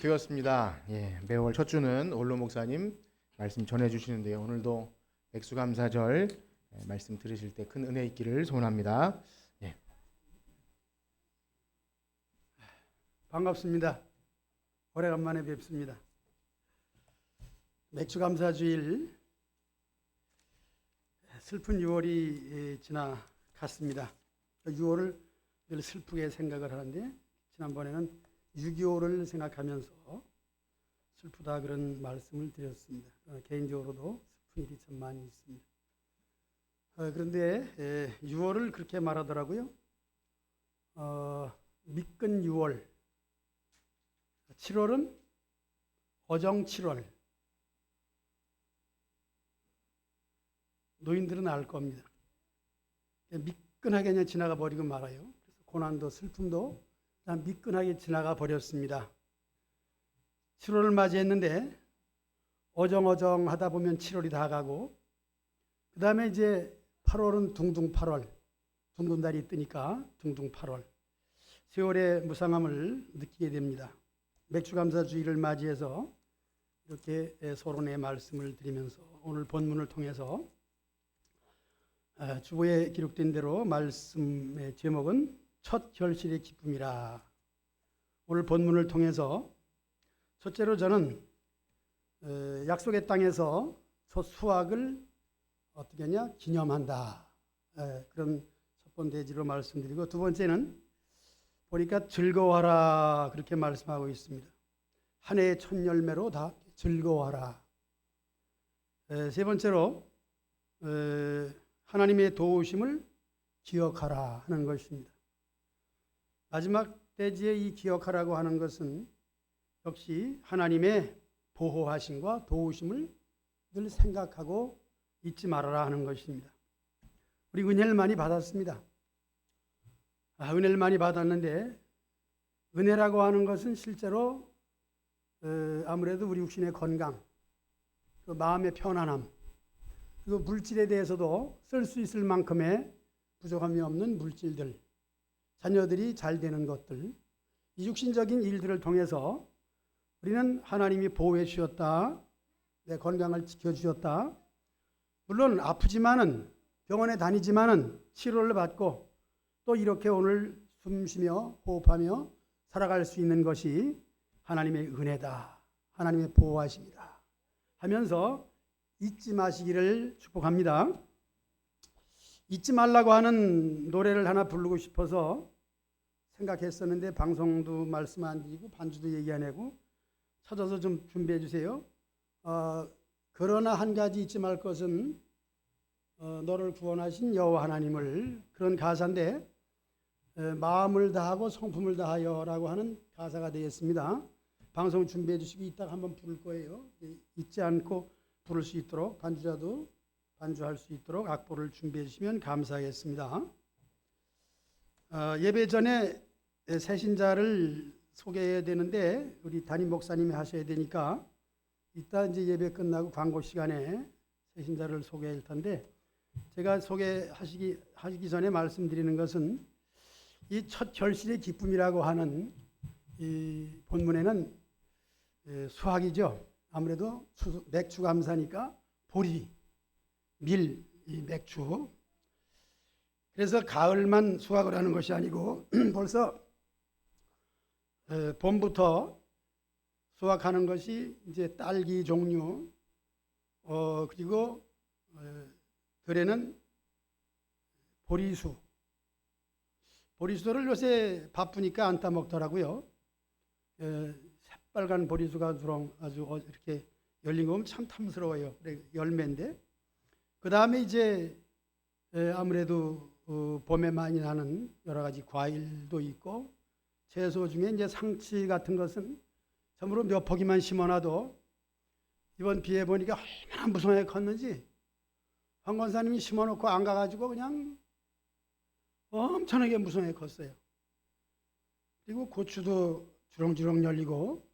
되었습니다. 매월 첫 주는 올로 목사님 말씀 전해 주시는데요. 오늘도 백수감사절 말씀 들으실 때 큰 은혜 있기를 소원합니다. 반갑습니다. 오래간만에 뵙습니다. 맥주감사주일 슬픈 6월이 지나갔습니다. 6월을 늘 슬프게 생각을 하는데 지난번에는 6.25를 생각하면서 슬프다 그런 말씀을 드렸습니다. 개인적으로도 슬픈 일이 참 많이 있습니다. 그런데 6월을 그렇게 말하더라고요. 미끈 6월, 7월은 어정 7월. 노인들은 알 겁니다. 미끈하게 그냥 지나가 버리고 말아요. 그래서 고난도 슬픔도 미끈하게 지나가 버렸습니다. 7월을 맞이했는데 어정어정 하다 보면 7월이 다 가고 그 다음에 이제 8월은 둥둥 8월, 둥근 달이 뜨니까 둥둥 8월, 세월의 무상함을 느끼게 됩니다. 맥주감사주의를 맞이해서 이렇게 서론의 말씀을 드리면서 오늘 본문을 통해서 주보에 기록된 대로 말씀의 제목은 첫 결실의 기쁨이라. 오늘 본문을 통해서 첫째로 저는 약속의 땅에서 첫 수확을 어떻게 하냐 기념한다. 그런 첫 번째지로 말씀드리고, 두 번째는 보니까 즐거워하라 그렇게 말씀하고 있습니다. 한 해의 첫 열매로 다 즐거워하라. 세 번째로 하나님의 도우심을 기억하라 하는 것입니다. 마지막 대지에 이 기억하라고 하는 것은 역시 하나님의 보호하심과 도우심을 늘 생각하고 잊지 말아라 하는 것입니다. 우리 은혜를 많이 받았습니다. 은혜를 많이 받았는데 은혜라고 하는 것은 실제로 아무래도 우리 육신의 건강, 그 마음의 편안함, 그리고 물질에 대해서도 쓸 수 있을 만큼의 부족함이 없는 물질들, 자녀들이 잘 되는 것들, 이 육신적인 일들을 통해서 우리는 하나님이 보호해 주셨다, 내 건강을 지켜주셨다. 물론 아프지만은 병원에 다니지만은 치료를 받고 또 이렇게 오늘 숨쉬며 호흡하며 살아갈 수 있는 것이 하나님의 은혜다, 하나님의 보호하심이다 하면서 잊지 마시기를 축복합니다. 잊지 말라고 하는 노래를 하나 부르고 싶어서 생각했었는데 방송도 말씀 안 드리고 반주도 얘기 안 하고 찾아서 좀 준비해 주세요. 그러나 한 가지 잊지 말 것은 너를 구원하신 여호와 하나님을, 그런 가사인데 마음을 다하고 성품을 다하여라고 하는 가사가 되겠습니다. 방송 준비해 주시고 이따가 한번 부를 거예요. 잊지 않고 부를 수 있도록 반주자도 반주할 수 있도록 악보를 준비해 주시면 감사하겠습니다. 예배 전에 새신자를 소개해야 되는데 우리 담임 목사님이 하셔야 되니까 이따 이제 예배 끝나고 광고 시간에 새신자를 소개할 텐데, 제가 소개하기 전에 말씀드리는 것은 이 첫 결실의 기쁨이라고 하는 이 본문에는 수확이죠. 아무래도 맥주 감사니까 보리, 밀, 이 맥주. 그래서 가을만 수확을 하는 것이 아니고 벌써 봄부터 수확하는 것이 이제 딸기 종류, 그리고 들에는 보리수. 보리수를 요새 바쁘니까 안 따먹더라고요. 새빨간 보리수가 아주 이렇게 열린 거 보면 참 탐스러워요. 열매인데. 그 다음에 이제 아무래도 봄에 많이 나는 여러 가지 과일도 있고, 채소 중에 이제 상치 같은 것은 참으로 몇 포기만 심어놔도 이번 비에 보니까 얼마나 무성하게 컸는지, 황 권사님이 심어놓고 안 가가지고 그냥 엄청나게 무성하게 컸어요. 그리고 고추도 주렁주렁 열리고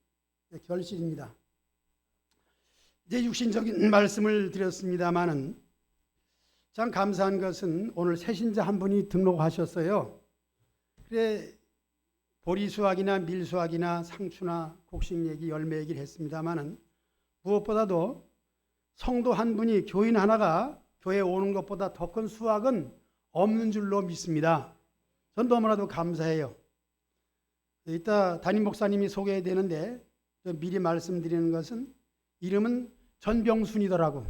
결실입니다. 이제 육신적인 말씀을 드렸습니다마는 참 감사한 것은 오늘 새신자 한 분이 등록하셨어요. 그래 보리수확이나 밀수확이나 상추나 곡식 얘기, 열매 얘기를 했습니다마는 무엇보다도 성도 한 분이, 교인 하나가 교회에 오는 것보다 더 큰 수확은 없는 줄로 믿습니다. 전 너무나도 감사해요. 이따 담임 목사님이 소개되는데 미리 말씀드리는 것은 이름은 전병순이더라고.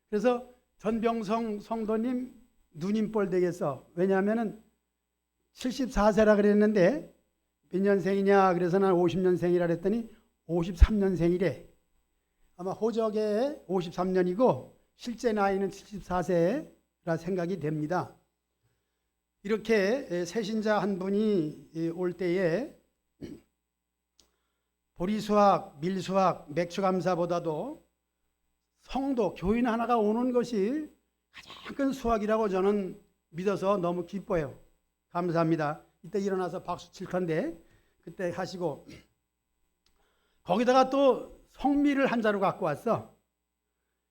그래서 전병성 성도님 누님뻘 되겠어. 왜냐하면 74세라 그랬는데 몇 년생이냐 그래서 난 50년생이라 그랬더니 53년생이래. 아마 호적에 53년이고 실제 나이는 74세라 생각이 됩니다. 이렇게 새신자 한 분이 올 때에 보리수확, 밀수확, 맥주감사보다도 성도, 교인 하나가 오는 것이 가장 큰 수확이라고 저는 믿어서 너무 기뻐요. 감사합니다. 이때 일어나서 박수 칠 건데 그때 하시고, 거기다가 또 성미를 한 자루 갖고 왔어.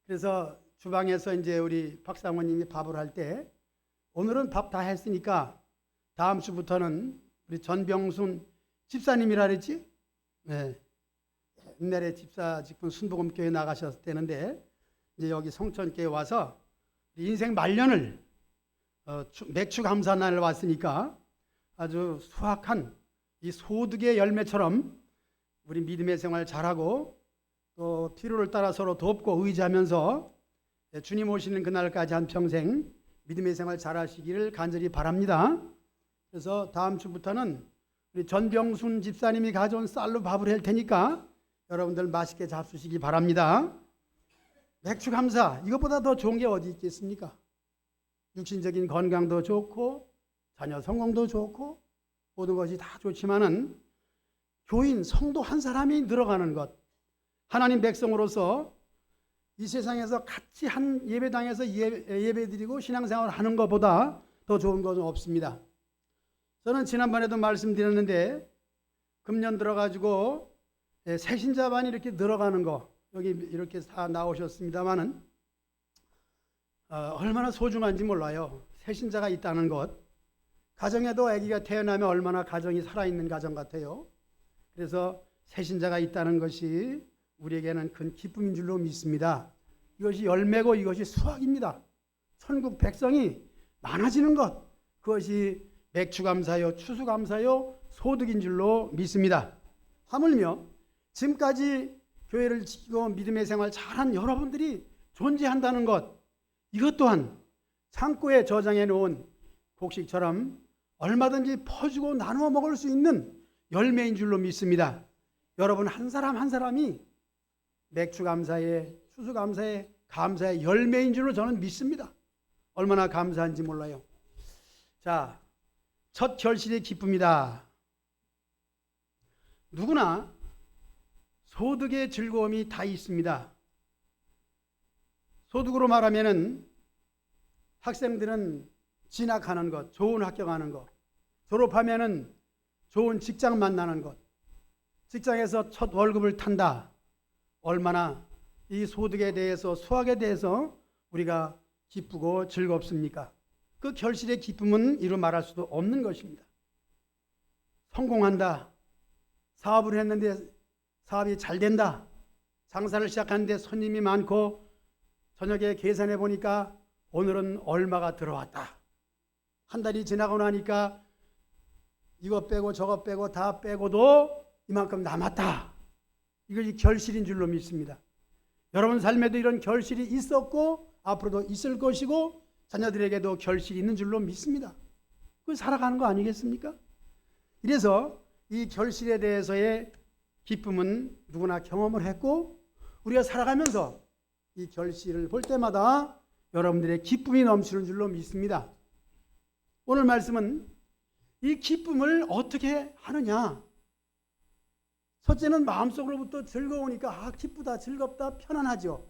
그래서 주방에서 이제 우리 박상원님이 밥을 할 때 오늘은 밥 다 했으니까 다음 주부터는 우리 전병순 집사님이라 그랬지? 네. 옛날에 집사 직분 순복음교회 나가셨을 때는데 이제 여기 성천교회 와서 인생 말년을 맥주 감사날 왔으니까 아주 수확한 이 소득의 열매처럼 우리 믿음의 생활 잘하고 또 필요를 따라 서로 돕고 의지하면서 주님 오시는 그날까지 한 평생 믿음의 생활 잘하시기를 간절히 바랍니다. 그래서 다음 주부터는 우리 전병순 집사님이 가져온 쌀로 밥을 할 테니까 여러분들 맛있게 잡수시기 바랍니다. 맥주 감사, 이것보다 더 좋은 게 어디 있겠습니까? 육신적인 건강도 좋고 자녀 성공도 좋고 모든 것이 다 좋지만은 교인, 성도 한 사람이 늘어가는 것, 하나님 백성으로서 이 세상에서 같이 한 예배당에서 예배드리고 신앙생활을 하는 것보다 더 좋은 것은 없습니다. 저는 지난번에도 말씀드렸는데 금년 들어가지고 새신자반이 이렇게 늘어가는 거, 여기 이렇게 다 나오셨습니다만은 얼마나 소중한지 몰라요. 새신자가 있다는 것. 가정에도 아기가 태어나면 얼마나 가정이 살아있는 가정 같아요. 그래서 새신자가 있다는 것이 우리에게는 큰 기쁨인 줄로 믿습니다. 이것이 열매고 이것이 수확입니다. 천국 백성이 많아지는 것, 그것이 맥주감사요, 추수감사요, 소득인 줄로 믿습니다. 하물며 지금까지 교회를 지키고 믿음의 생활 잘한 여러분들이 존재한다는 것, 이것 또한 창고에 저장해 놓은 곡식처럼 얼마든지 퍼주고 나누어 먹을 수 있는 열매인 줄로 믿습니다. 여러분 한 사람 한 사람이 맥주감사의, 추수감사의, 감사의 열매인 줄로 저는 믿습니다. 얼마나 감사한지 몰라요. 자, 첫 결실의 기쁨이다. 누구나 소득의 즐거움이 다 있습니다. 소득으로 말하면은 학생들은 진학하는 것, 좋은 학교 가는 것, 졸업하면은 좋은 직장 만나는 것, 직장에서 첫 월급을 탄다. 얼마나 이 소득에 대해서, 수확에 대해서 우리가 기쁘고 즐겁습니까? 그 결실의 기쁨은 이루 말할 수도 없는 것입니다. 성공한다. 사업을 했는데 사업이 잘 된다. 장사를 시작하는데 손님이 많고 저녁에 계산해 보니까 오늘은 얼마가 들어왔다. 한 달이 지나고 나니까 이거 빼고 저거 빼고 다 빼고도 이만큼 남았다. 이것이 결실인 줄로 믿습니다. 여러분 삶에도 이런 결실이 있었고 앞으로도 있을 것이고 자녀들에게도 결실이 있는 줄로 믿습니다. 그 살아가는 거 아니겠습니까? 이래서 이 결실에 대해서의 기쁨은 누구나 경험을 했고 우리가 살아가면서 이 결실을 볼 때마다 여러분들의 기쁨이 넘치는 줄로 믿습니다. 오늘 말씀은 이 기쁨을 어떻게 하느냐. 첫째는 마음속으로부터 즐거우니까 기쁘다, 즐겁다, 편안하죠.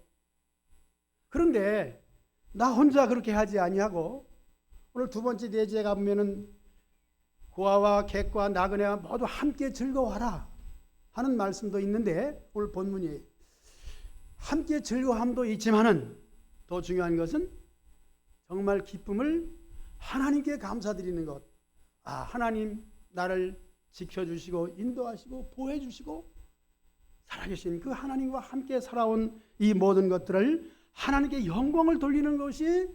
그런데 나 혼자 그렇게 하지 아니하고 오늘 두 번째 내지에 가보면은 고아와 객과 나그네와 모두 함께 즐거워하라 하는 말씀도 있는데 오늘 본문이 함께 즐거움도 있지만은 더 중요한 것은 정말 기쁨을 하나님께 감사드리는 것. 하나님 나를 지켜주시고 인도하시고 보호해주시고 살아계신 그 하나님과 함께 살아온 이 모든 것들을 하나님께 영광을 돌리는 것이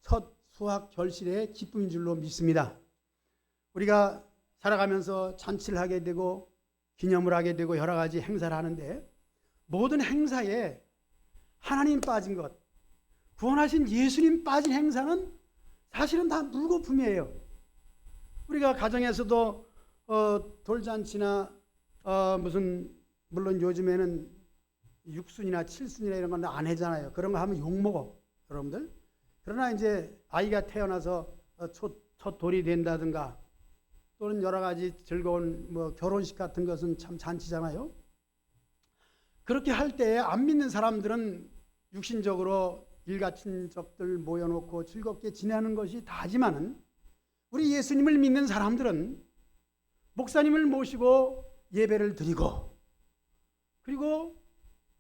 첫 수학 결실의 기쁨인 줄로 믿습니다. 우리가 살아가면서 잔치를 하게 되고 기념을 하게 되고 여러 가지 행사를 하는데 모든 행사에 하나님 빠진 것, 구원하신 예수님 빠진 행사는 사실은 다 물거품이에요. 우리가 가정에서도 돌잔치나 물론 요즘에는 육순이나 칠순이나 이런 건 안 하잖아요. 그런 거 하면 욕먹어 여러분들. 그러나 이제 아이가 태어나서 첫 돌이 된다든가 또는 여러 가지 즐거운 결혼식 같은 것은 참 잔치잖아요. 그렇게 할 때 안 믿는 사람들은 육신적으로 일가 친척들 모여놓고 즐겁게 지내는 것이 다지만은 우리 예수님을 믿는 사람들은 목사님을 모시고 예배를 드리고 그리고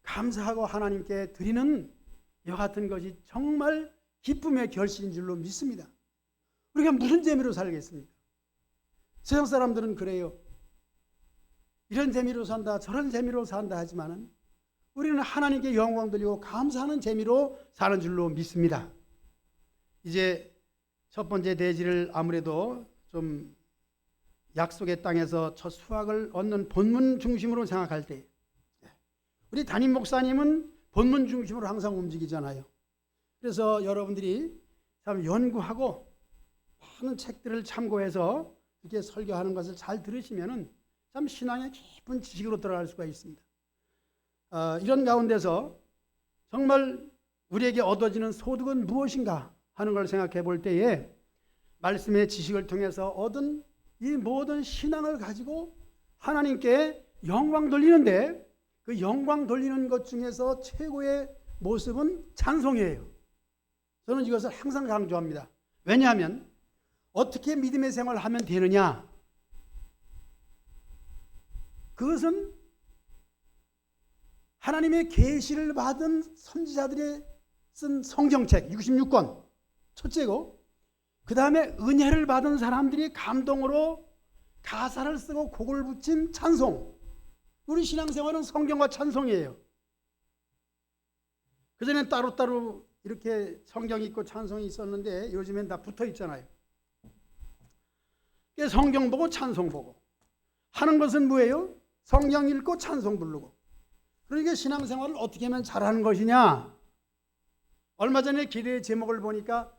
감사하고 하나님께 드리는 이와 같은 것이 정말 기쁨의 결실인 줄로 믿습니다. 우리가 무슨 재미로 살겠습니까? 세상 사람들은 그래요. 이런 재미로 산다 저런 재미로 산다 하지만은 우리는 하나님께 영광 돌리고 감사하는 재미로 사는 줄로 믿습니다. 이제 첫 번째 대지를 아무래도 좀 약속의 땅에서 첫 수확을 얻는 본문 중심으로 생각할 때 우리 담임 목사님은 본문 중심으로 항상 움직이잖아요. 그래서 여러분들이 참 연구하고 많은 책들을 참고해서 이렇게 설교하는 것을 잘 들으시면은 참 신앙의 깊은 지식으로 들어갈 수가 있습니다. 이런 가운데서 정말 우리에게 얻어지는 소득은 무엇인가 하는 걸 생각해 볼 때에 말씀의 지식을 통해서 얻은 이 모든 신앙을 가지고 하나님께 영광 돌리는데 그 영광 돌리는 것 중에서 최고의 모습은 찬송이에요. 저는 이것을 항상 강조합니다. 왜냐하면 어떻게 믿음의 생활을 하면 되느냐? 그것은 하나님의 계시를 받은 선지자들이 쓴 성경책 66권 첫째고 그 다음에 은혜를 받은 사람들이 감동으로 가사를 쓰고 곡을 붙인 찬송. 우리 신앙생활은 성경과 찬송이에요. 그전엔 따로따로 이렇게 성경이 있고 찬송이 있었는데 요즘엔 다 붙어 있잖아요. 성경 보고 찬송 보고 하는 것은 뭐예요? 성경 읽고 찬송 부르고. 그러니까 신앙생활을 어떻게 하면 잘하는 것이냐? 얼마 전에 기도의 제목을 보니까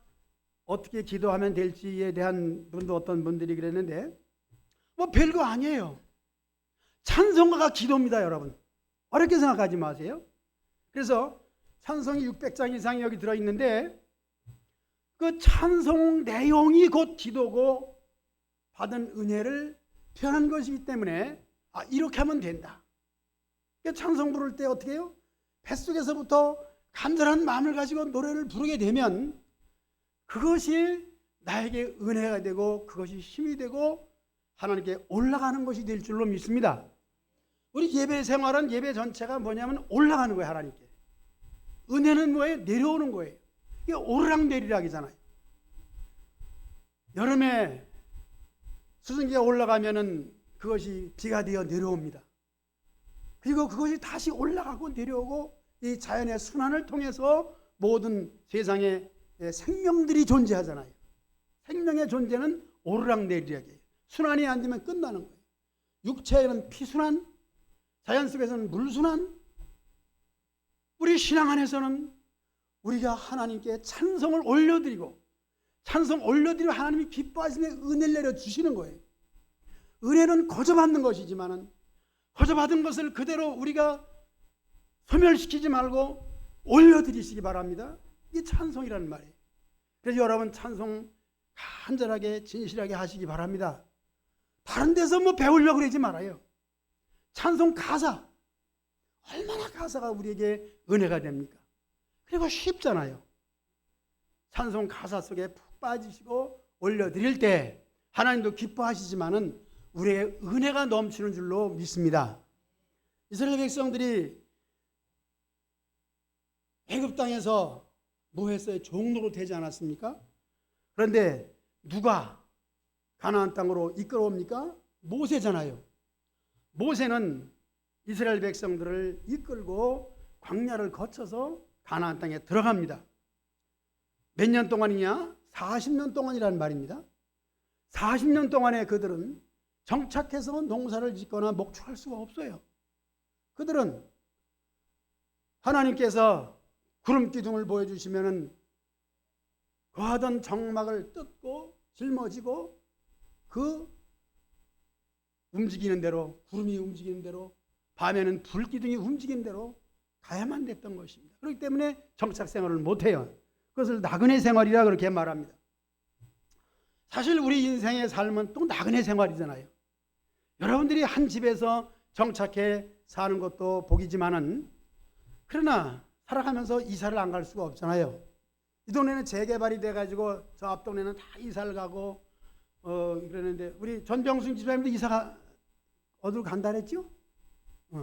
어떻게 기도하면 될지에 대한 분도 어떤 분들이 그랬는데 뭐 별거 아니에요. 찬송가가 기도입니다, 여러분. 어렵게 생각하지 마세요. 그래서 찬송이 600장 이상이 여기 들어있는데 그 찬송 내용이 곧 기도고 받은 은혜를 표현한 것이기 때문에 이렇게 하면 된다. 찬송 부를 때 어떻게 해요? 뱃속에서부터 간절한 마음을 가지고 노래를 부르게 되면 그것이 나에게 은혜가 되고 그것이 힘이 되고 하나님께 올라가는 것이 될 줄로 믿습니다. 우리 예배 생활은 예배 전체가 뭐냐면 올라가는 거예요. 하나님께. 은혜는 뭐예요? 내려오는 거예요. 이게 오르락내리락이잖아요. 여름에 수증기가 올라가면은 그것이 비가 되어 내려옵니다. 그리고 그것이 다시 올라가고 내려오고 이 자연의 순환을 통해서 모든 세상의 생명들이 존재하잖아요. 생명의 존재는 오르락내리락이에요. 순환이 안 되면 끝나는 거예요. 육체에는 피순환, 자연 속에서는 물순환, 우리 신앙 안에서는 우리가 하나님께 찬송을 올려드리고 찬송 올려드리면 하나님이 기뻐하시는 은혜를 내려주시는 거예요. 은혜는 거저받는 것이지만은 거저받은 것을 그대로 우리가 소멸시키지 말고 올려드리시기 바랍니다. 이게 찬송이라는 말이에요. 그래서 여러분 찬송 간절하게 진실하게 하시기 바랍니다. 다른 데서 뭐 배우려고 그러지 말아요. 찬송 가사 얼마나 가사가 우리에게 은혜가 됩니까? 그리고 쉽잖아요. 찬송 가사 속에 푹 빠지시고 올려드릴 때 하나님도 기뻐하시지만은 우리의 은혜가 넘치는 줄로 믿습니다. 이스라엘 백성들이 애굽 땅에서 뭐 했어요? 종로로 되지 않았습니까? 그런데 누가 가나안 땅으로 이끌어옵니까? 모세잖아요. 모세는 이스라엘 백성들을 이끌고 광야를 거쳐서 가나안 땅에 들어갑니다. 몇 년 동안이냐? 40년 동안이라는 말입니다. 40년 동안에 그들은 정착해서 농사를 짓거나 목축할 수가 없어요. 그들은 하나님께서 구름 기둥을 보여주시면은 거하던 정막을 뜯고 짊어지고 그 움직이는 대로, 구름이 움직이는 대로, 밤에는 불 기둥이 움직이는 대로 가야만 됐던 것입니다. 그렇기 때문에 정착 생활을 못해요. 그것을 나그네 생활이라 그렇게 말합니다. 사실 우리 인생의 삶은 또 나그네 생활이잖아요. 여러분들이 한 집에서 정착해 사는 것도 복이지만은, 그러나 살아가면서 이사를 안 갈 수가 없잖아요. 이 동네는 재개발이 돼가지고 저 앞 동네는 다 이사를 가고 그러는데, 우리 전병순 집사님도 이사가 어디로 간다 그랬죠?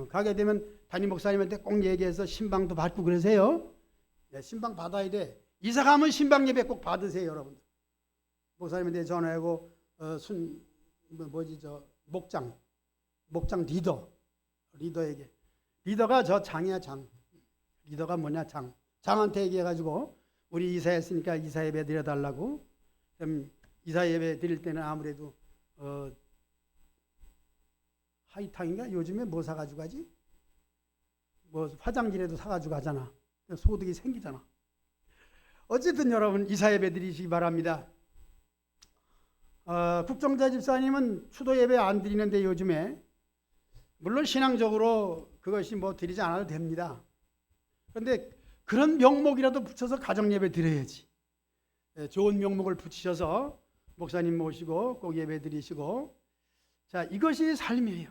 가게 되면 담임 목사님한테 꼭 얘기해서 신방도 받고 그러세요. 네, 신방 받아야 돼. 이사 가면 신방 예배 꼭 받으세요, 여러분들. 목사님한테 전화하고 목장 리더에게, 리더가 저 장이야, 장. 리더가 뭐냐, 장. 장한테 얘기해가지고 우리 이사했으니까 이사 예배 드려달라고. 그럼 이사 예배 드릴 때는 아무래도 하이탕인가? 요즘에 뭐 사가지고 가지? 뭐 화장지라도 사가지고 가잖아. 소득이 생기잖아. 어쨌든 여러분, 이사 예배 드리시기 바랍니다. 국정자 집사님은 추도 예배 안 드리는데 요즘에, 물론 신앙적으로 그것이 뭐 드리지 않아도 됩니다. 그런데 그런 명목이라도 붙여서 가정 예배 드려야지. 좋은 명목을 붙이셔서 목사님 모시고 꼭 예배 드리시고, 자, 이것이 삶이에요.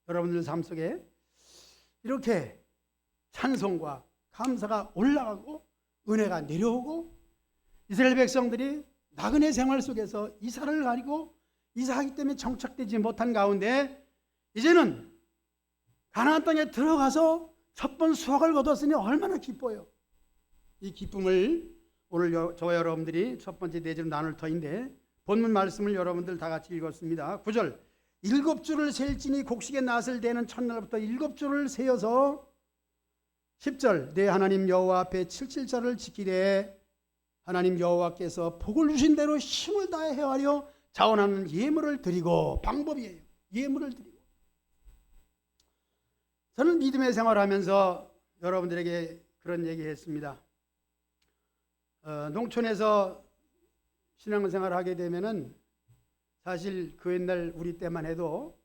여러분들 삶 속에 이렇게 찬송과 감사가 올라가고 은혜가 내려오고, 이스라엘 백성들이 나그네 생활 속에서 이사를 가리고 이사하기 때문에 정착되지 못한 가운데 이제는 가나안 땅에 들어가서 첫 번 수확을 거뒀으니 얼마나 기뻐요. 이 기쁨을 오늘 저와 여러분들이 첫 번째 내지로 나눌 터인데, 본문 말씀을 여러분들 다 같이 읽었습니다. 9절, 7주를 셀지니 곡식의 낫을 대는 첫날부터 7주를 세어서, 10절, 내 하나님 여호와 앞에 77절을 지키되 하나님 여호와께서 복을 주신 대로 힘을 다해 헤아려 자원하는 예물을 드리고, 방법이에요. 예물을 드리고. 저는 믿음의 생활하면서 여러분들에게 그런 얘기했습니다. 농촌에서 신앙생활을 하게 되면은 사실 그 옛날 우리 때만 해도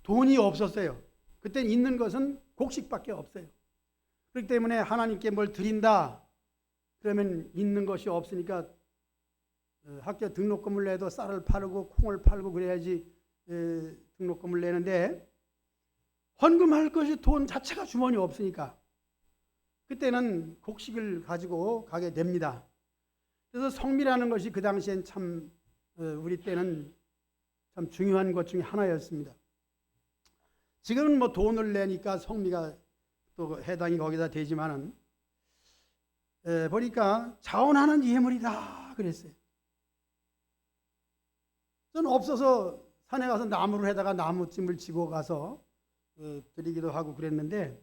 돈이 없었어요. 그때 있는 것은 곡식밖에 없어요. 그렇기 때문에 하나님께 뭘 드린다 그러면 있는 것이 없으니까 학교 등록금을 내도 쌀을 팔고 콩을 팔고 그래야지 등록금을 내는데, 헌금할 것이 돈 자체가 주머니에 없으니까 그때는 곡식을 가지고 가게 됩니다. 그래서 성미라는 것이 그 당시엔 참 우리 때는 참 중요한 것 중에 하나였습니다. 지금은 뭐 돈을 내니까 성미가 또 해당이 거기다 되지만은, 보니까 자원하는 예물이다 그랬어요. 저는 없어서 산에 가서 나무를 해다가 나무찜을 지고 가서 드리기도 하고 그랬는데,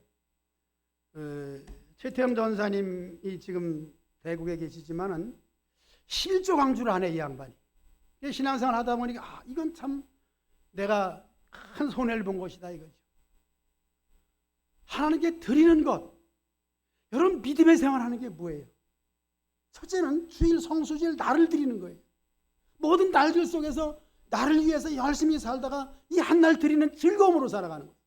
최태영 전사님이 지금 대국에 계시지만은 11조 강주를 안 해, 이 양반이. 신앙생활 하다 보니까 이건 참 내가 큰 손해를 본 것이다 이거죠. 하나님께 드리는 것. 여러분, 믿음의 생활하는 게 뭐예요? 첫째는 주일 성수주일 나를 드리는 거예요. 모든 날들 속에서 나를 위해서 열심히 살다가 이 한 날 드리는 즐거움으로 살아가는 거예요.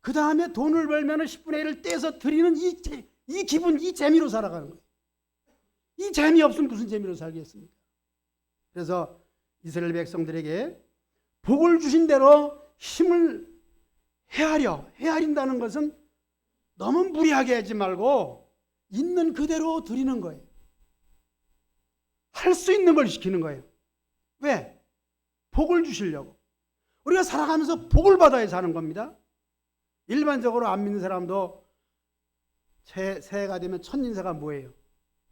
그 다음에 돈을 벌면 10분의 1을 떼서 드리는 이 기분, 이 재미로 살아가는 거예요. 이 재미 없으면 무슨 재미로 살겠습니까? 그래서 이스라엘 백성들에게 복을 주신 대로 힘을 헤아린다는 것은 너무 무리하게 하지 말고 있는 그대로 드리는 거예요. 할 수 있는 걸 시키는 거예요. 왜? 복을 주시려고. 우리가 살아가면서 복을 받아야 사는 겁니다. 일반적으로 안 믿는 사람도 새해가 되면 첫 인사가 뭐예요?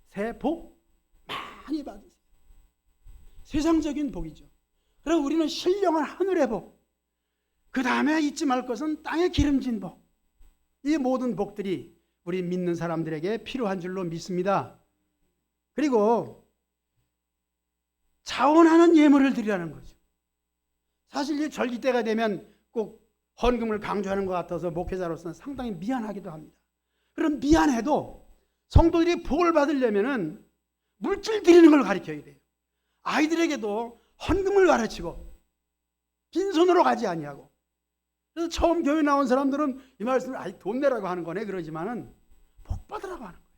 새해 복 많이 받으세요. 세상적인 복이죠. 그럼 우리는 신령한 하늘의 복, 그 다음에 잊지 말 것은 땅의 기름진 복. 이 모든 복들이 우리 믿는 사람들에게 필요한 줄로 믿습니다. 그리고 자원하는 예물을 드리라는 거죠. 사실 이 절기 때가 되면 꼭 헌금을 강조하는 것 같아서 목회자로서는 상당히 미안하기도 합니다. 그럼 미안해도 성도들이 복을 받으려면은 물질 드리는 걸 가르쳐야 돼요. 아이들에게도 헌금을 가르치고 빈손으로 가지 아니하고. 그래서 처음 교회 나온 사람들은 이 말씀을 아이 돈 내라고 하는 거네 그러지만은 복 받으라고 하는 거예요.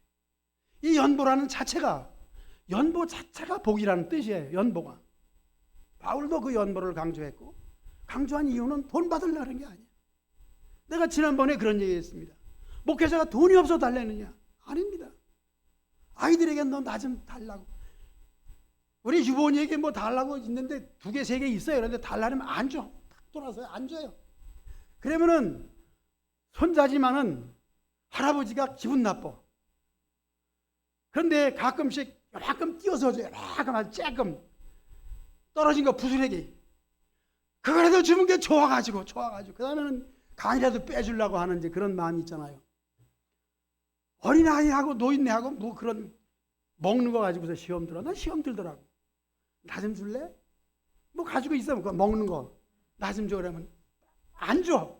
이 연보라는 자체가 연보 자체가 복이라는 뜻이에요. 연보가. 바울도 그 연보를 강조했고 강조한 이유는 돈 받으려는 게 아니에요. 내가 지난번에 그런 얘기했습니다. 목회자가 돈이 없어 달래느냐? 아닙니다. 아이들에게 너 나 좀 달라고. 우리 유보원에게 뭐 달라고 있는데 2개, 3개 있어요. 그런데 달라면 안 줘. 탁 돌아서요. 안 줘요. 그러면은 손자지만은 할아버지가 기분 나빠. 그런데 가끔씩 요만큼 띄워서 줘요. 요만큼 아주 조금 떨어진 거 부스레기. 그거라도 주면 게 좋아가지고 그 다음에는 간이라도 빼주려고 하는 이제 그런 마음이 있잖아요. 어린아이하고 노인네하고 뭐 그런 먹는 거 가지고서 시험 들어. 난 시험 들더라고. 나 좀 줄래? 뭐 가지고 있어. 먹는 거. 나 좀 줘. 그러면 안 줘.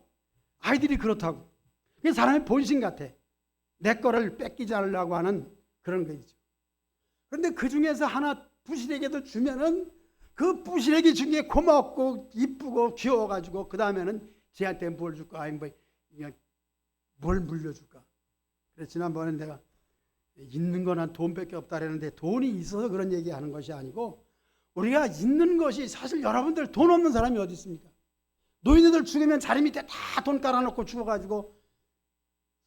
아이들이 그렇다고. 그게 사람의 본性같아. 내 거를 뺏기지 않으려고 하는 그런 거죠. 그런데 그 중에서 하나 부실에게도 주면은 그 부실에게 준 게 고맙고 이쁘고 귀여워가지고 그 다음에는 쟤한테 뭘 줄까? 아니 뭘 물려줄까? 그래서 지난번에 내가 있는 건 한 돈밖에 없다 그랬는데 돈이 있어서 그런 얘기하는 것이 아니고 우리가 있는 것이 사실 여러분들 돈 없는 사람이 어디 있습니까? 노인네들 죽으면 자리 밑에 다 돈 깔아놓고 죽어가지고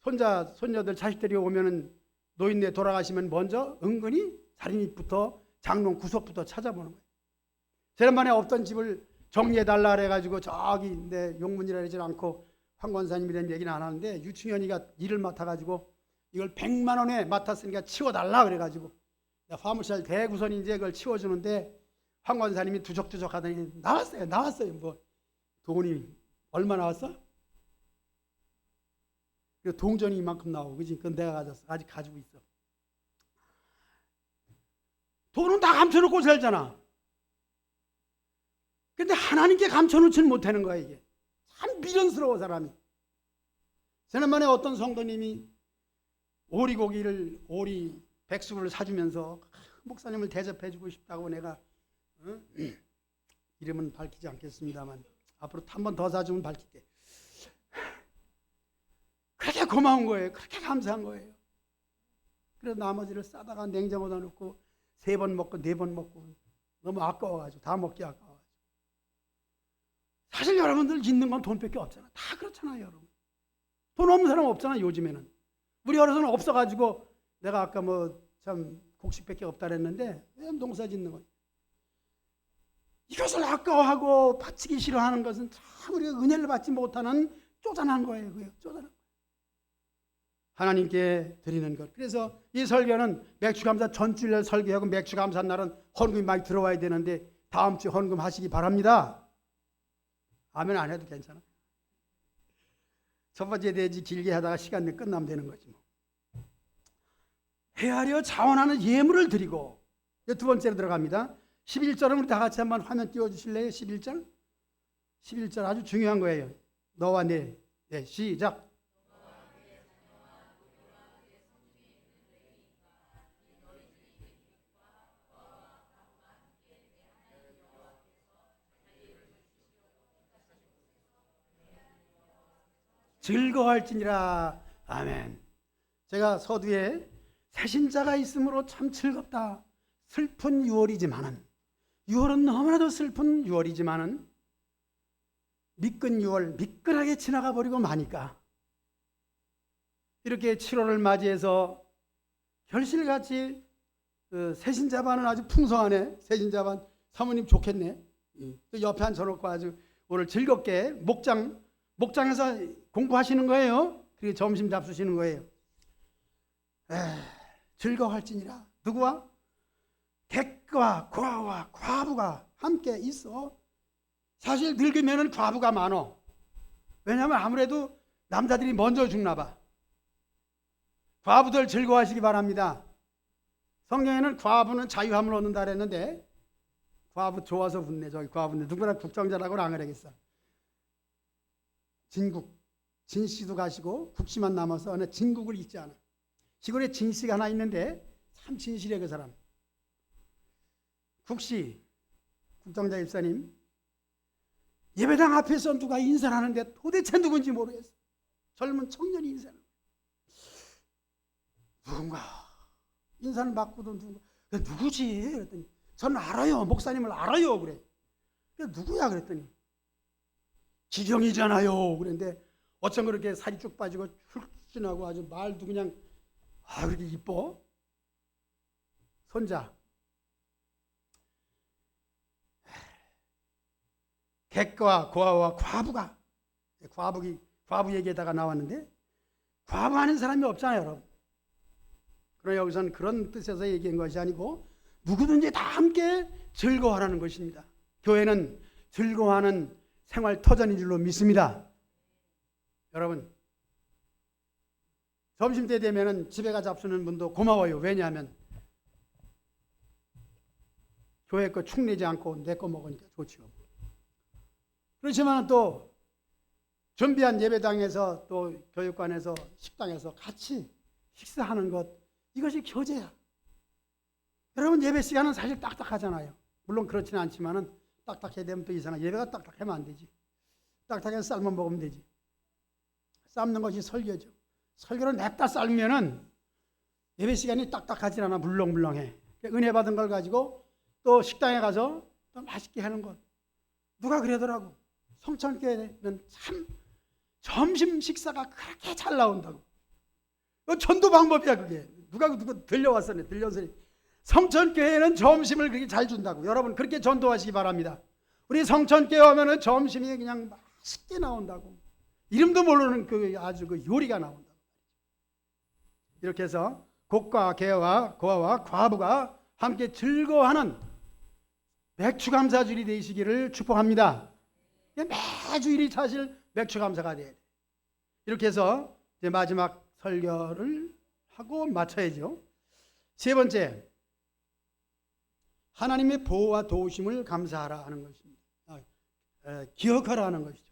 손자, 손녀들, 자식들이 오면은 노인네 돌아가시면 먼저 은근히 자리 밑부터 장롱 구석부터 찾아보는 거예요. 지난번에 없던 집을 정리해달라 그래가지고 저기 내 용문이라 그러지 않고 황 권사님이라는 얘기는 안 하는데 유충현이가 일을 맡아가지고 이걸 100만 원에 맡았으니까 치워달라 그래가지고 화물실 대구선이 이제 그걸 치워주는데 황 권사님이 두적두적 하더니 나왔어요. 뭐 돈이 얼마 나왔어? 동전이 이만큼 나오고 그지? 그건 내가 가졌어. 아직 가지고 있어. 돈은 다 감춰놓고 살잖아. 근데 하나님께 감춰놓지는 못하는 거야 이게. 참 미련스러워 사람이. 지난번에 어떤 성도님이 오리 백숙을 사주면서 목사님을 대접해주고 싶다고 내가 이름은 밝히지 않겠습니다만 앞으로 한 번 더 사주면 밝힐게. 그렇게 고마운 거예요. 그렇게 감사한 거예요. 그래서 나머지를 싸다가 냉장고에다 넣고 3번 먹고 4번 먹고 너무 아까워가지고 다 먹기 아까워가지고. 사실 여러분들 있는 건 돈밖에 없잖아. 다 그렇잖아요, 여러분. 돈 없는 사람 없잖아, 요즘에는. 우리 어려서는 없어가지고 내가 아까 뭐 참 곡식밖에 없다 그랬는데 왜 농사 짓는 거야? 이것을 아까워하고 바치기 싫어하는 것은 참 우리가 은혜를 받지 못하는 쪼잔한 거예요. 쪼잔한 거예요. 하나님께 드리는 것. 그래서 이 설교는 맥주감사 전주일 설교하고 맥주감사 날은 헌금이 많이 들어와야 되는데 다음 주 헌금 하시기 바랍니다. 아멘 안 해도 괜찮아. 첫 번째 대지 길게 하다가 시간 내 끝나면 되는 거지 뭐. 헤아려 자원하는 예물을 드리고 두 번째로 들어갑니다. 11절은 우리 다 같이 한번 화면 띄워주실래요? 11절? 11절 아주 중요한 거예요. 너와 내. 네, 시작. 즐거워할지니라. 아멘. 제가 서두에 새신자가 있으므로 참 즐겁다. 슬픈 6월이지만은 6월은 너무나도 슬픈 6월이지만은 미끈 6월 미끈하게 지나가 버리고 마니까 이렇게 7월을 맞이해서 결실같이 새신자반은 아주 풍성하네. 새신자반 사모님 좋겠네. 또 옆에 앉혀놓고 아주 오늘 즐겁게 목장에서 공부하시는 거예요. 그리고 점심 잡수시는 거예요. 즐거워할지니라. 누구와? 객과 고아와 과부가 함께 있어 사실 늙으면은 과부가 많어. 왜냐하면 아무래도 남자들이 먼저 죽나 봐. 과부들 즐거워하시기 바랍니다. 성경에는 과부는 자유함을 얻는다 그랬는데 과부 좋아서 붙네. 저기 과부인데 누구나 국정자라고는 안 그러겠어. 진국, 진씨도 가시고 국씨만 남아서 어느 진국을 잊지 않아. 시골에 진씨가 하나 있는데 참 진실해 그 사람. 국씨, 국정자 입사님, 예배당 앞에서 누가 인사를 하는데 도대체 누군지 모르겠어. 젊은 청년이 인사를. 누군가 인사를 받고도 누구지? 그랬더니 저는 알아요. 목사님을 알아요. 그래. 누구야? 그랬더니 기경이잖아요. 그랬는데 어쩜 그렇게 살이 쭉 빠지고 훌진하고 아주 말도 그냥 그렇게 이뻐? 손자. 객과 고아와 과부가 과부 얘기에다가 나왔는데 과부하는 사람이 없잖아요, 여러분. 그러나 여기서는 그런 뜻에서 얘기한 것이 아니고 누구든지 다 함께 즐거워하라는 것입니다. 교회는 즐거워하는 생활 터전인 줄로 믿습니다. 여러분, 점심때 되면은 집에 가 잡수는 분도 고마워요. 왜냐하면 교회 거 축내지 않고 내 거 먹으니까 좋지요. 그렇지만 또 준비한 예배당에서 또 교육관에서 식당에서 같이 식사하는 것, 이것이 교제야. 여러분, 예배 시간은 사실 딱딱하잖아요. 물론 그렇지는 않지만은 딱딱해야 되면 또 이상해. 예배가 딱딱하면 안 되지. 딱딱해서 삶아 먹으면 되지. 삶는 것이 설교죠. 설교를 냅다 삶으면은 예배 시간이 딱딱하지 않아. 물렁물렁해. 은혜 받은 걸 가지고 또 식당에 가서 또 맛있게 하는 것. 누가 그러더라고. 성천교회는 참 점심 식사가 그렇게 잘 나온다고. 전도 방법이야 그게. 누가 들려왔었네. 들려서 성천교회는 점심을 그렇게 잘 준다고. 여러분 그렇게 전도하시기 바랍니다. 우리 성천교회 오면은 점심이 그냥 맛있게 나온다고. 이름도 모르는 아주 요리가 나온다고. 이렇게 해서 곡과 개와 고아와 과부가 함께 즐거워하는 맥주감사주일이 되시기를 축복합니다. 매주일이 사실 맥주감사가 돼야 돼. 이렇게 해서 이제 마지막 설교를 하고 마쳐야죠. 세 번째, 하나님의 보호와 도우심을 감사하라 하는 것입니다. 기억하라 하는 것이죠.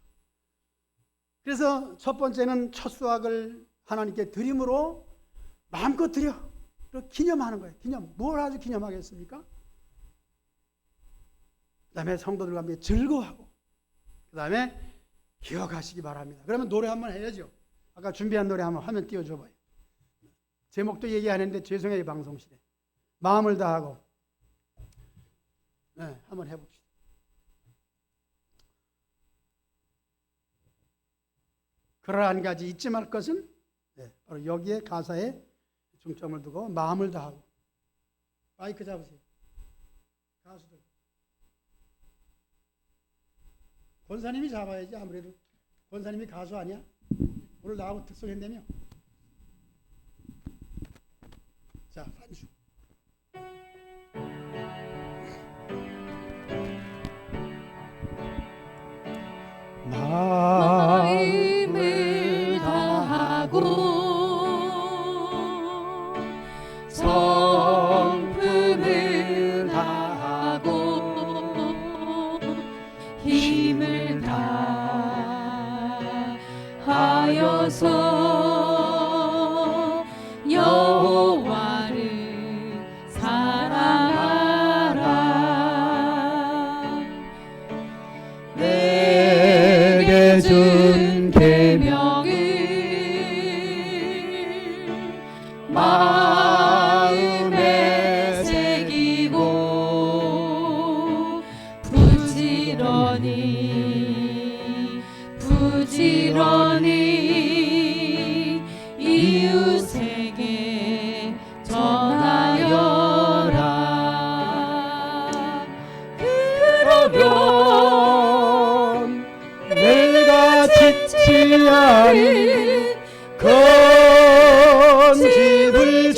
그래서 첫 번째는 첫 수확을 하나님께 드림으로 마음껏 드려 기념하는 거예요. 기념. 뭘 아주 기념하겠습니까? 그 다음에 성도들과 함께 즐거워하고 그 다음에 기억하시기 바랍니다. 그러면 노래 한번 해야죠. 아까 준비한 노래 한번 화면 띄워줘 봐요. 제목도 얘기하는데 죄송해요. 방송실에. 마음을 다하고 네, 한번 해봅시다. 그러나 한 가지 잊지 말 것은 바로 여기에 가사에 중점을 두고 마음을 다하고. 마이크 잡으세요. 가수들. 권사님이 잡아야지. 아무래도 권사님이 가수 아니야? 오늘 나하고 특송했다며. 자, 반주. 마음을 다하고 성품을 다하고 힘을 다하여서 여호와를 사랑하라. 내게 준 계명을 마음에 새기고 부지런히 이웃에게 전하여라. 그러면 내가 짓지 않은 건 집을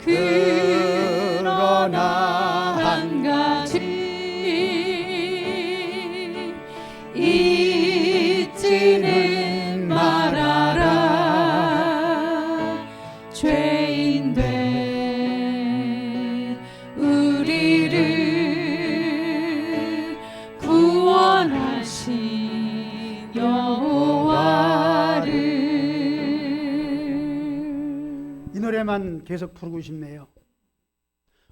그러나 한 가지 잊지는 말아라. 죄인 된 우리를 구원하신 여호와를. 이 노래만 계속 부르고 싶네요.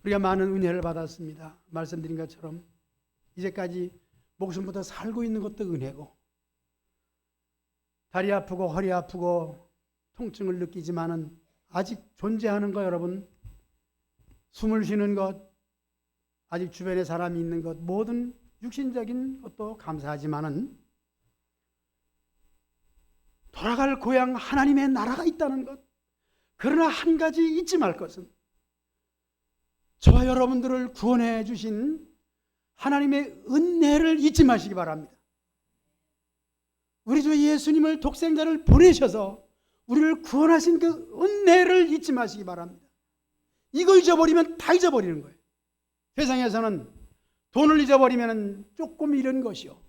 우리가 많은 은혜를 받았습니다. 말씀드린 것처럼 이제까지 목숨부터 살고 있는 것도 은혜고, 다리 아프고 허리 아프고 통증을 느끼지만은 아직 존재하는 것, 여러분, 숨을 쉬는 것, 아직 주변에 사람이 있는 것, 모든 육신적인 것도 감사하지만은 돌아갈 고향 하나님의 나라가 있다는 것, 그러나 한 가지 잊지 말 것은 저와 여러분들을 구원해 주신 하나님의 은혜를 잊지 마시기 바랍니다. 우리 주 예수님을 독생자를 보내셔서 우리를 구원하신 그 은혜를 잊지 마시기 바랍니다. 이거 잊어버리면 다 잊어버리는 거예요. 세상에서는 돈을 잃어버리면 조금 잃은 것이요,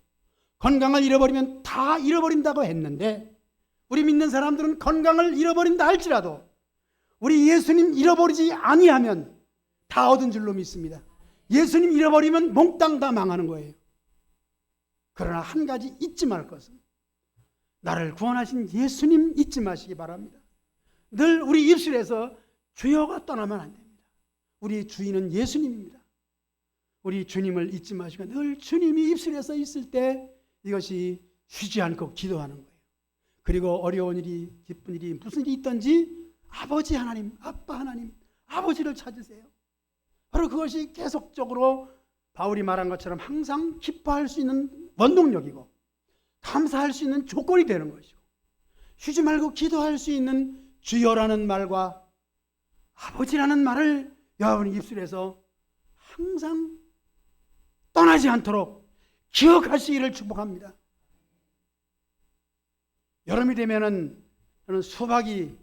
건강을 잃어버리면 다 잃어버린다고 했는데, 우리 믿는 사람들은 건강을 잃어버린다 할지라도 우리 예수님 잃어버리지 아니하면 다 얻은 줄로 믿습니다. 예수님 잃어버리면 몽땅 다 망하는 거예요. 그러나 한 가지 잊지 말 것은 나를 구원하신 예수님 잊지 마시기 바랍니다. 늘 우리 입술에서 주여가 떠나면 안 됩니다. 우리 주인은 예수님입니다. 우리 주님을 잊지 마시고 늘 주님이 입술에서 있을 때 이것이 쉬지 않고 기도하는 거예요. 그리고 어려운 일이 기쁜 일이 무슨 일이 있든지 아버지 하나님, 아빠 하나님, 아버지를 찾으세요. 바로 그것이 계속적으로 바울이 말한 것처럼 항상 기뻐할 수 있는 원동력이고 감사할 수 있는 조건이 되는 것이고, 쉬지 말고 기도할 수 있는 주여라는 말과 아버지라는 말을 여러분 입술에서 항상 떠나지 않도록 기억하시기를 축복합니다. 여름이 되면은 저는 수박이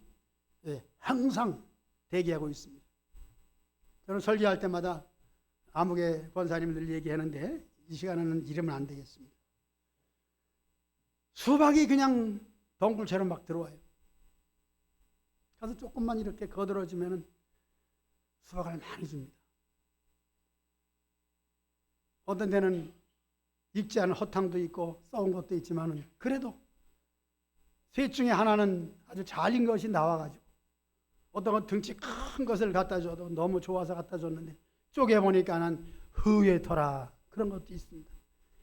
항상 대기하고 있습니다. 저는 설교할 때마다 아무개 권사님들 얘기하는데 이 시간에는 이러면 안 되겠습니다. 수박이 그냥 덩굴처럼 막 들어와요. 가서 조금만 이렇게 거들어주면 수박을 많이 줍니다. 어떤 데는 익지 않은 허탕도 있고 썩은 것도 있지만 그래도 셋 중에 하나는 아주 잘 익은 것이 나와가지고, 어떤 건 등치 큰 것을 갖다 줘도 너무 좋아서 갖다 줬는데 쪼개보니까는 흐웨더라, 그런 것도 있습니다.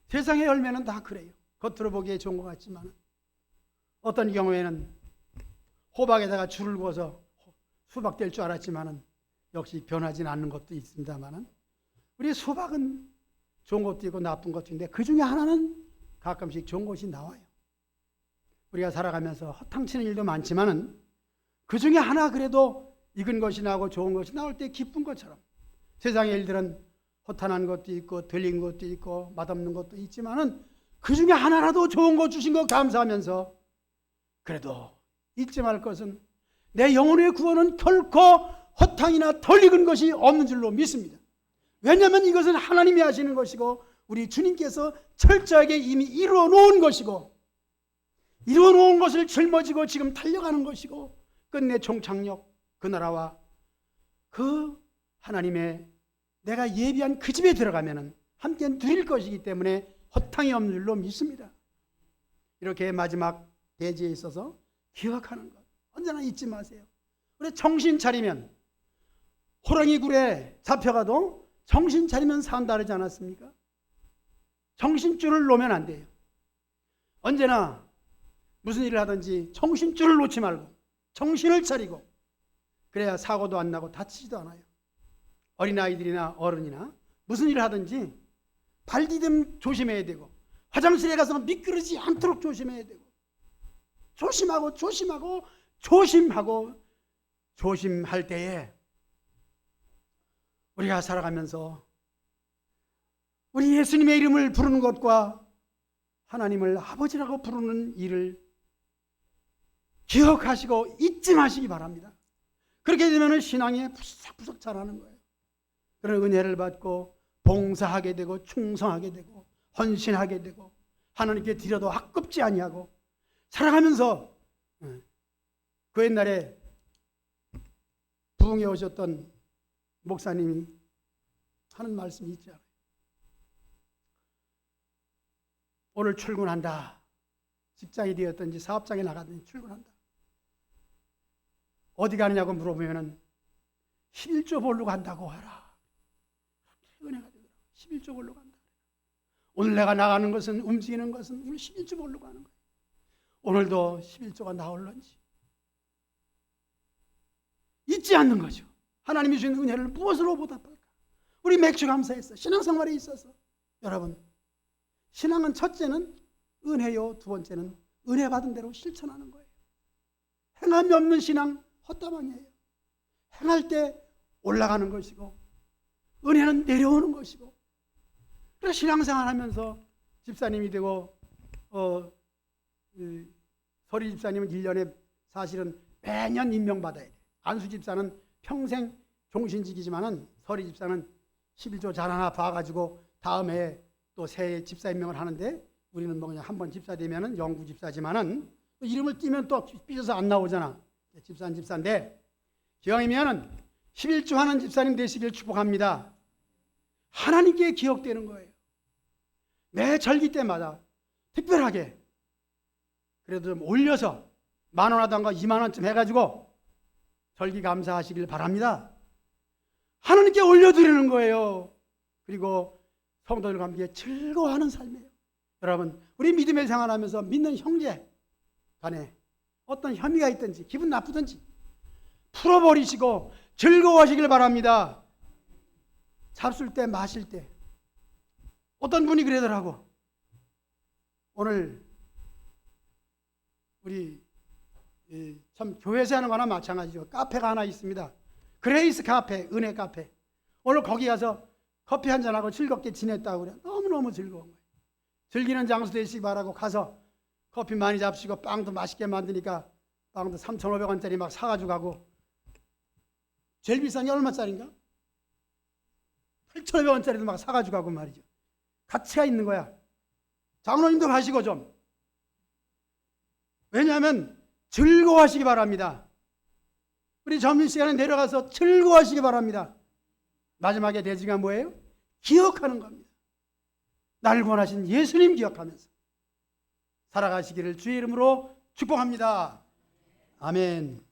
세상의 열매는 다 그래요. 겉으로 보기에 좋은 것 같지만 어떤 경우에는 호박에다가 줄을 그어서 수박 될 줄 알았지만 역시 변하진 않는 것도 있습니다만, 우리 수박은 좋은 것도 있고 나쁜 것도 있는데 그 중에 하나는 가끔씩 좋은 것이 나와요. 우리가 살아가면서 허탕치는 일도 많지만 그 중에 하나 그래도 익은 것이 나오고 좋은 것이 나올 때 기쁜 것처럼, 세상의 일들은 허탄한 것도 있고 들린 것도 있고 맛없는 것도 있지만은 그 중에 하나라도 좋은 것 주신 거 감사하면서 그래도 잊지 말 것은 내 영혼의 구원은 결코 허탕이나 덜 익은 것이 없는 줄로 믿습니다. 왜냐하면 이것은 하나님이 하시는 것이고 우리 주님께서 철저하게 이미 이루어 놓은 것이고, 이루어 놓은 것을 짊어지고 지금 달려가는 것이고, 끝내 종착역 그 나라와 그 하나님의 내가 예비한 그 집에 들어가면 함께 누릴 것이기 때문에 허탕이 없는 줄로 믿습니다. 이렇게 마지막 대지에 있어서 기억하는 것 언제나 잊지 마세요. 우리 정신 차리면, 호랑이 굴에 잡혀가도 정신 차리면 산다 그러지 않았습니까? 정신줄을 놓으면 안 돼요. 언제나 무슨 일을 하든지 정신줄을 놓지 말고 정신을 차리고, 그래야 사고도 안 나고 다치지도 않아요. 어린아이들이나 어른이나 무슨 일을 하든지 발디딤 조심해야 되고, 화장실에 가서 미끄러지지 않도록 조심해야 되고, 조심하고 조심할 때에 우리가 살아가면서 우리 예수님의 이름을 부르는 것과 하나님을 아버지라고 부르는 일을 기억하시고 잊지 마시기 바랍니다. 그렇게 되면 신앙이 부석부석 자라는 거예요. 그런 은혜를 받고 봉사하게 되고 충성하게 되고 헌신하게 되고 하나님께 드려도 아깝지 아니하고 살아가면서 그 옛날에 부흥에 오셨던 목사님이 하는 말씀이 있잖아요. 오늘 출근한다. 직장이 되었든지 사업장에 나가든지 출근한다. 어디 가느냐고 물어보면은 11조 벌로 간다고 하라. 은혜가 되더라고요. 11조 벌로 간다. 오늘 내가 나가는 것은, 움직이는 것은 오늘 11조 벌로 가는 거예요. 오늘도 11조가 나올런지 잊지 않는 거죠. 하나님이 주신 은혜를 무엇으로 보답할까? 우리 맥주 감사했어. 신앙생활에 있어서 여러분, 신앙은 첫째는 은혜요, 두 번째는 은혜 받은 대로 실천하는 거예요. 행함이 없는 신앙 헛다방이에요. 행할 때 올라가는 것이고 은혜는 내려오는 것이고. 그래서 신앙생활 하면서 집사님이 되고 서리 집사님은 1년에 사실은 매년 임명받아야 돼요. 안수 집사는 평생 종신직이지만은 서리 집사는 11조 잘 하나 봐가지고 다음 해에 또 새 집사 임명을 하는데, 우리는 뭐 그냥 한번 집사 되면은 영구 집사지만은 이름을 띄면 또 삐져서 안 나오잖아. 집사는 집사인데, 기왕이면은 11조 하는 집사님 되시길 축복합니다. 하나님께 기억되는 거예요. 매 절기 때마다 특별하게 그래도 좀 올려서 10,000원 하던가 20,000원쯤 해가지고 절기 감사하시길 바랍니다. 하나님께 올려드리는 거예요. 그리고 성도들과 함께 즐거워하는 삶이에요. 여러분, 우리 믿음의 생활하면서 믿는 형제 간에 어떤 혐의가 있든지 기분 나쁘든지 풀어버리시고 즐거워하시길 바랍니다. 잡술 때 마실 때 어떤 분이 그러더라고. 오늘 우리 참 교회에서 하는 거나 마찬가지죠. 카페가 하나 있습니다. 그레이스 카페, 은혜 카페. 오늘 거기 가서 커피 한잔하고 즐겁게 지냈다고 그래. 너무너무 즐거운 거예요. 즐기는 장소 되시기 바라고 가서 커피 많이 잡수고 빵도 맛있게 만드니까 빵도 3,500원짜리 막 사가지고 가고, 제일 비싼 게 얼마짜리인가? 8,500원짜리도 막 사가지고 가고 말이죠. 가치가 있는 거야. 장로님도 가시고 좀. 왜냐하면 즐거워하시기 바랍니다. 우리 점심시간에 내려가서 즐거워하시기 바랍니다. 마지막에 대지가 뭐예요? 기억하는 겁니다. 날 구원하신 예수님 기억하면서 살아가시기를 주의 이름으로 축복합니다. 아멘.